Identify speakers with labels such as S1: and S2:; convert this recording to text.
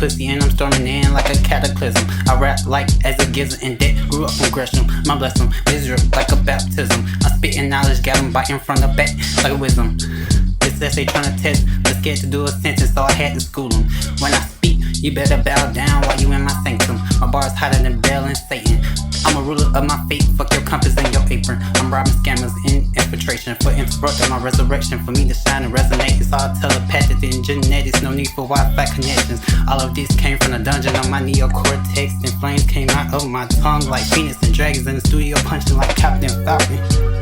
S1: pussy and I'm storming in like a cataclysm. I rap like as a gizzard in debt, grew up from Gresham. My blessing, Israel like a baptism. I'm spitting knowledge, got them biting from the back like a wisdom. This essay trying to test, but scared to do a sentence, so I had to school them. When I speak, you better bow down while you in my sanctum. My bar's hotter than Bel and Satan. I'm a ruler of my fate, fuck your compass and your apron. I'm robbing scammers in infiltration for interrupting my resurrection. For me to shine and resonate, it's all telepathic and genetics. No need for Wi-Fi connections. All of this came from the dungeon on my neocortex, and flames came out of my tongue like Phoenix and dragons in the studio punching like Captain Falcon.